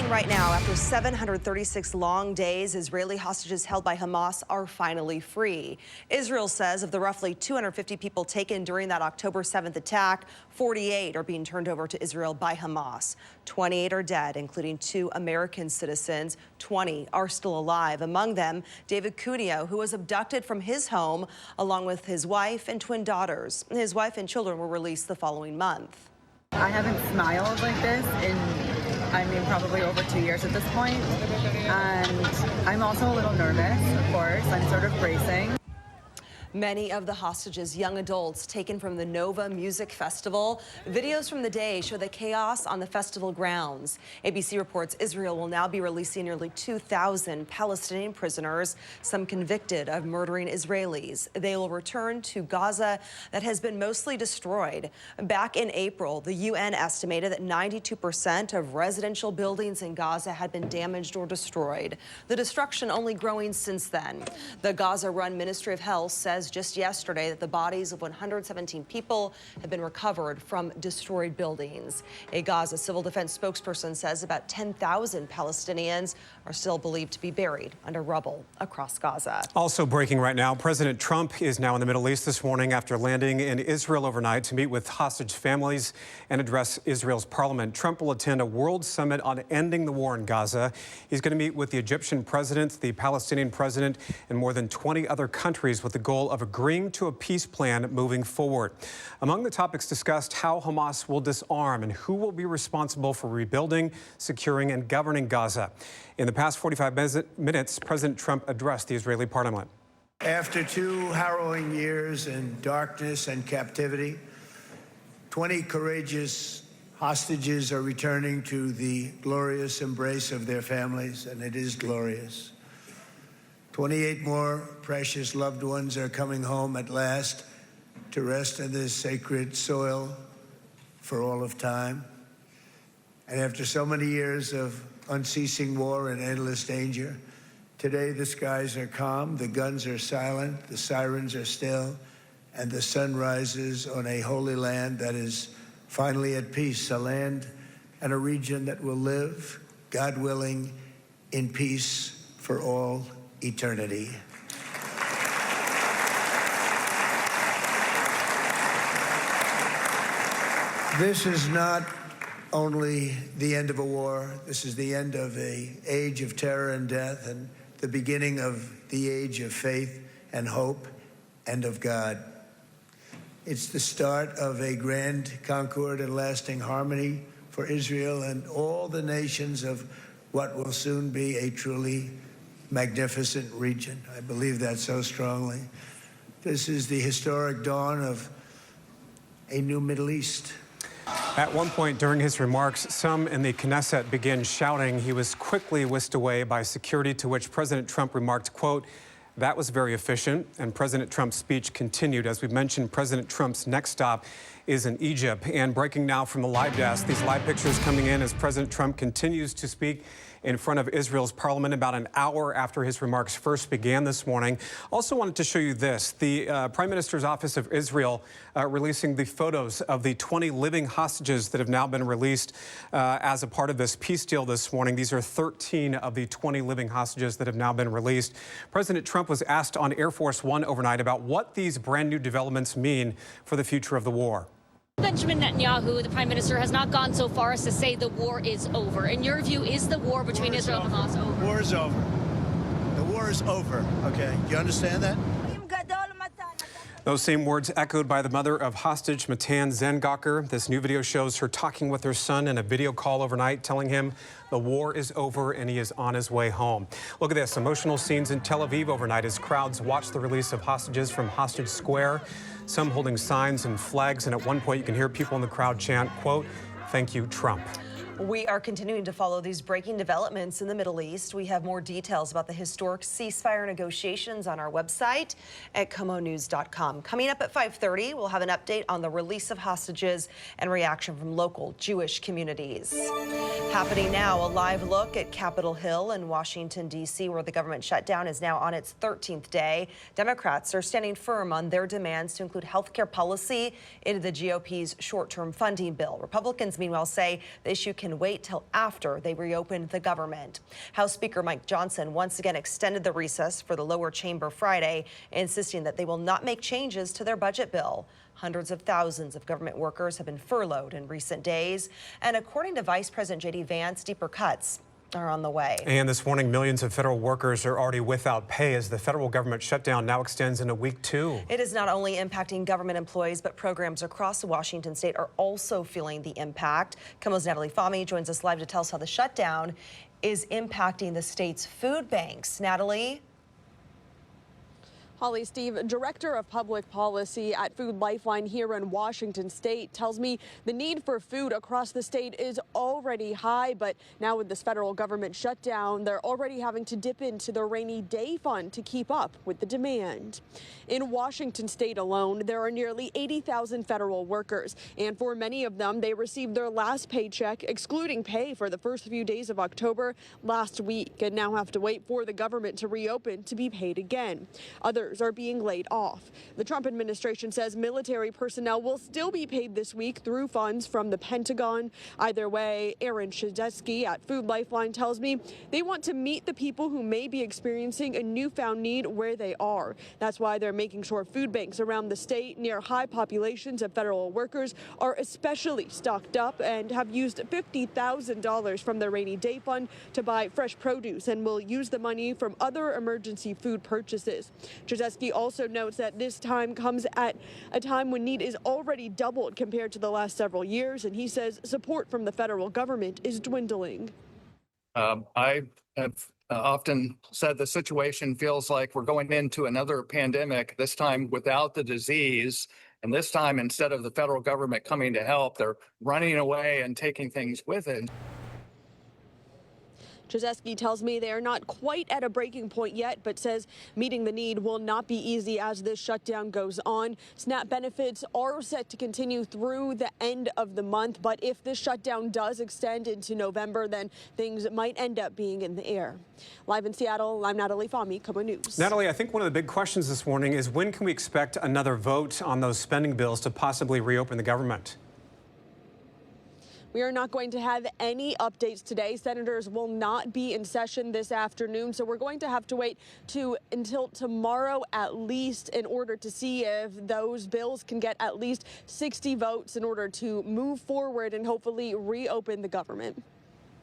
breaking right now. After 736 long days, Israeli hostages held by Hamas are finally free. Israel says of the roughly 250 people taken during that October 7th attack, 48 are being turned over to Israel by Hamas. 28 are dead, including 2 American citizens. 20 are still alive. Among them, David Cuneo, who was abducted from his home along with his wife and twin daughters. His wife and children were released the following month. I haven't smiled like this in, probably over 2 years at this point. And I'm also a little nervous, of course. I'm sort of bracing. Many of the hostages, young adults taken from the Nova Music Festival. Videos from the day show the chaos on the festival grounds. ABC reports Israel will now be releasing nearly 2,000 Palestinian prisoners, some convicted of murdering Israelis. They will return to Gaza that has been mostly destroyed. Back in April, the UN estimated that 92% of residential buildings in Gaza had been damaged or destroyed. The destruction only growing since then. The Gaza-run Ministry of Health says just yesterday that the bodies of 117 people have been recovered from destroyed buildings. A Gaza civil defense spokesperson says about 10,000 Palestinians are still believed to be buried under rubble across Gaza. Also breaking right now, President Trump is now in the Middle East this morning after landing in Israel overnight to meet with hostage families and address Israel's parliament. Trump will attend a world summit on ending the war in Gaza. He's going to meet with the Egyptian president, the Palestinian president, and more than 20 other countries with the goal of agreeing to a peace plan moving forward. Among the topics discussed, how Hamas will disarm and who will be responsible for rebuilding, securing, and governing Gaza. In the past 45 minutes, President Trump addressed the Israeli parliament. After 2 harrowing years in darkness and captivity, 20 courageous hostages are returning to the glorious embrace of their families, and it is glorious. 28 more precious loved ones are coming home at last to rest in this sacred soil for all of time. And after so many years of unceasing war and endless danger, today the skies are calm, the guns are silent, the sirens are still, and the sun rises on a holy land that is finally at peace, a land and a region that will live, God willing, in peace for all eternity. This is not only the end of a war, this is the end of an age of terror and death and the beginning of the age of faith and hope and of God. It's the start of a grand concord and lasting harmony for Israel and all the nations of what will soon be a truly magnificent region. I believe that so strongly. This is the historic dawn of a new Middle East. At one point during his remarks, some in the Knesset began shouting. He was quickly whisked away by security, to which President Trump remarked, quote, "That was very efficient." And President Trump's speech continued. As we mentioned, President Trump's next stop is in Egypt. And breaking now from the live desk, these live pictures coming in as President Trump continues to speak in front of Israel's parliament about an hour after his remarks first began this morning. Also wanted to show you this. The Prime Minister's Office of Israel releasing the photos of the 20 living hostages that have now been released as a part of this peace deal this morning. These are 13 of the 20 living hostages that have now been released. President Trump was asked on Air Force One overnight about what these brand new developments mean for the future of the war. Benjamin Netanyahu, the prime minister, has not gone so far as to say the war is over. In your view, is the war between Israel and Hamas over? The war is over. The war is over, okay? Do you understand that? Those same words echoed by the mother of hostage Matan Zengacher. This new video shows her talking with her son in a video call overnight, telling him the war is over and he is on his way home. Look at this, emotional scenes in Tel Aviv overnight as crowds watch the release of hostages from Hostage Square, some holding signs and flags, and at one point you can hear people in the crowd chant, quote, "Thank you, Trump." We are continuing to follow these breaking developments in the Middle East. We have more details about the historic ceasefire negotiations on our website at KOMOnews.com. Coming up at 5:30, we'll have an update on the release of hostages and reaction from local Jewish communities. Happening now, a live look at Capitol Hill in Washington, D.C., where the government shutdown is now on its 13th day. Democrats are standing firm on their demands to include health care policy into the GOP's short-term funding bill. Republicans, meanwhile, say the issue can can wait till after they reopen the government. House Speaker Mike Johnson once again extended the recess for the lower chamber Friday, insisting that they will not make changes to their budget bill. Hundreds of thousands of government workers have been furloughed in recent days. And according to Vice President J.D. Vance, deeper cuts are on the way. And this morning, millions of federal workers are already without pay as the federal government shutdown now extends into week 2. It is not only impacting government employees, but programs across Washington state are also feeling the impact. KOMO's Natalie Fahmy joins us live to tell us how the shutdown is impacting the state's food banks. Natalie? Holly, Steve, Director of Public Policy at Food Lifeline here in Washington state, tells me the need for food across the state is already high, but now with this federal government shutdown, they're already having to dip into their rainy day fund to keep up with the demand. In Washington state alone, there are nearly 80,000 federal workers, and for many of them, they received their last paycheck, excluding pay for the first few days of October last week, and now have to wait for the government to reopen to be paid again. Others are being laid off. The Trump administration says military personnel will still be paid this week through funds from the Pentagon. Either way, Aaron Shadeski at Food Lifeline tells me they want to meet the people who may be experiencing a newfound need where they are. That's why they're making sure food banks around the state near high populations of federal workers are especially stocked up and have used $50,000 from their rainy day fund to buy fresh produce and will use the money from other emergency food purchases. Krzyzewski also notes that this time comes at a time when need is already doubled compared to the last several years, and he says support from the federal government is dwindling. I have often said the situation feels like we're going into another pandemic, this time without the disease. And this time, instead of the federal government coming to help, they're running away and taking things with it. Krzyzewski tells me they are not quite at a breaking point yet, but says meeting the need will not be easy as this shutdown goes on. SNAP benefits are set to continue through the end of the month, but if this shutdown does extend into November, then things might end up being in the air. Live in Seattle, I'm Natalie Fahmy, KOMO News. Natalie, I think one of the big questions this morning is when can we expect another vote on those spending bills to possibly reopen the government? We are not going to have any updates today. Senators will not be in session this afternoon, so we're going to have to wait until tomorrow at least in order to see if those bills can get at least 60 votes in order to move forward and hopefully reopen the government.